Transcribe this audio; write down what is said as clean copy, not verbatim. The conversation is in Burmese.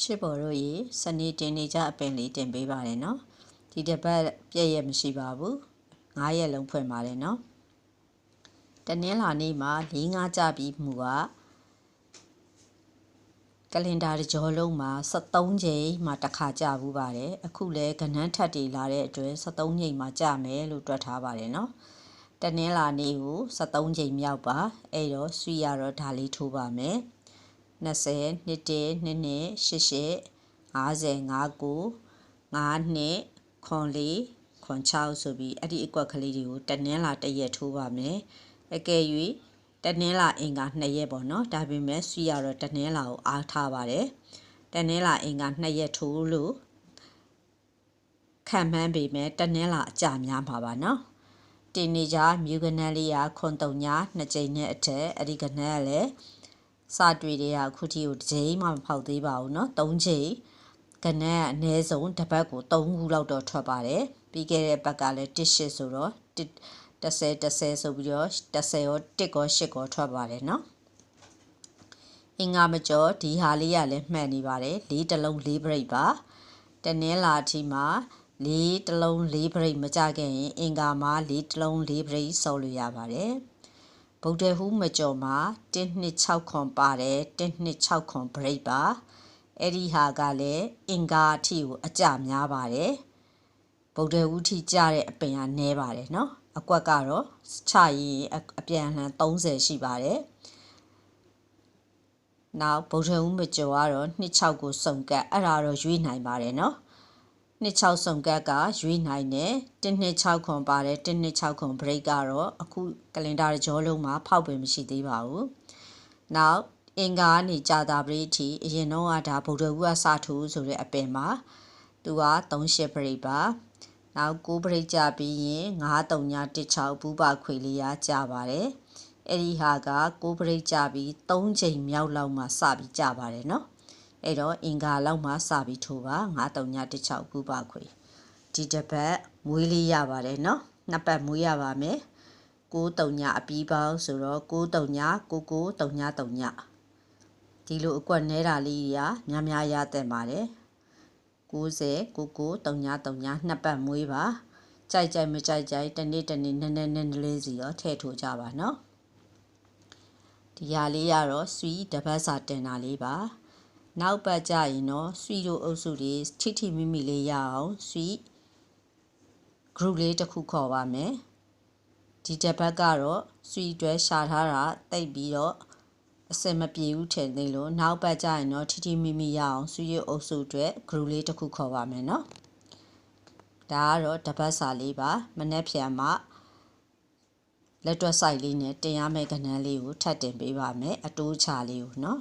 ချစ်ပေါ်တို့ရေစနေတင်နေကြအပင်လေးတင်ပေးပါတယ်နော်ဒီတစ်ပတ်ပြည့်ရမရှိပါဘူး9ရက်လုံးဖွင့်ပါတယ်နော်တနင်္လာနေ့မှာ4-5ကြပြီးမှုကလင်ဒါတစ်ကြောလုံးမှာ73ချိန်မှတစ်ခါကြဘူးပါတယ်အခုလဲကဏ္ဍထပ်တည်လာတဲ့အတွက်73ချိန်မှကြမယ်လို့တွက်ထားပါတယ်နော်တနင်္လာနေ့ကို73ချိန်မြောက်ပါအဲ့တော့ဆွေရတော့ဒါလေးထိုးပါမယ်20 21 22 88 50 59 5 4 ဆိုပြီးအဲ့ဒီအကွက်ကလေးတွေကိုတနင်္လာတစ်ရက်ထိုးပါမယ်အကယ်၍တနင်္လာအင်္ဂါ2ရက်ပေါ့နော်ဒါပေမဲ့ဆွေရတော့တနင်္လာကိုအားထားပါတယ်တနင်္လာအင်္ဂါ2ရက်ထိုးလို့ခံမှန်းပေမဲ့တနင်္လာအကြများပါပါနော်တင်နေကြမြူကနန်းလေးကခွန်တုံညာ2ကြိမ်နဲ့အထက်အဲ့ဒီကနန်းကလည်းစတွေ့တဲ့အခုထိကိုတစ်ချိန်မှမဖောက်သေးပါဘူးเนาะ3ချိန်ကနန်းကအနည်းဆုံးတစ်ပတ်ကို3ခုလောက်တော့ထွက်ပါတယ်ပြီးခဲ့တဲ့ပတ်ကလည်း18ဆိုတော့10ဆိုပြီးတော့10ရော1ကော8ကောထွက်ပါတယ်เนาะအင်္ဂါမကျော်ဒီဟာလေးကလည်းမှန်နေပါတယ်4တလုံး4 break ပါတနင်္လာအထိမှာ4တလုံး4 break မကြခဲ့ရင်အင်္ဂါမှာ4တလုံး4 break ဆော်လို့ရပါတယ်ဗုဒ္ဓဟူးမကျော်မှာ126ခွန်ပါတယ်126ခွန် break ပါအဲ့ဒီဟာကလည်းအင်္ဂါအထိကိုအကြများပါတယ်ဗုဒ္ဓဟူးထိကြတဲ့အပင်ကနည်းပါတယ်เนาะအကွက်ကတော့ချရင်အပြန်အလှန်30ရှိပါတယ်နောက်ဗုဒ္ဓဟူးမကျော်ကတော့26ကိုစုံကတ်အဲ့ဒါတော့ရွေးနိုင်ပါတယ်เนาะ26စုံကတ်ကရွေးနိုင်တယ်126ခွန်ပါတယ်126ခွန် break ကတော့အခုကလင်ဒါကြောလုံးမှာဖောက်ပင်မရှိသေးပါဘူးနောက်အင်္ဂါကနေကြာတာပရိထိအရင်တော့ကဒါဗုဒ္ဓဟူးကစထူဆိုတဲ့အပင်မှာသူက38 break ပါနောက်9 break ကြပြီးရင်9316ဘူးပါခွေလေးရကြပါတယ်အဲ့ဒီဟာက9 break ကြပြီး3ချိန်မြောက်လောက်မှစပြီးကြပါတယ်เนาะအဲ့တော့အင်္ဂါလောက်မှစပြီးထိုးပါ9316ဘူးပါခွေဒီတစ်ပတ်မွေးလေးရပါတယ်เนาะနှစ်ပတ်မွေးရပါမယ်93အပြီးပေါင်းဆိုတော့939999ဒီလိုအကွက်နဲတာလေးကြီးများများရတဲ့ပါတယ်909999နှစ်ပတ်မွေးပါကြိုက်ကြိုက်မကြိုက်ကြိုက်တနေ့နည်းနည်းလေးစီရောထည့်ထိုးကြပါเนาะဒီဟာလေးကတော့ဆွီတပတ်စာတင်တာလေးပါနောက်ပတ်ကြရင်တော့ဆွီတို့အုပ်စုတွေထိမိမိလေးရအောင်ဆွီ group လေးတစ်ခုခေါ်ပါမယ်ဒီတစ်ပတ်ကတော့ဆွီတွဲရှာထားတာတိတ်ပြီးတော့အစင်မပြေဘူးထင်သေးလို့နောက်ပတ်ကြရင်တော့ထိမိမိရအောင်ဆွီရုပ်အုပ်စုအတွက် group လေးတစ်ခုခေါ်ပါမယ်เนาะဒါကတော့တပတ်စာလေးပါမနေ့ဖြန်မှာလက်တွက်ဆိုင်လေးနဲ့တင်ရမယ့်ကဏ္ဍလေးကိုထပ်တင်ပေးပါမယ်အတိုးချလေးကိုเนาะ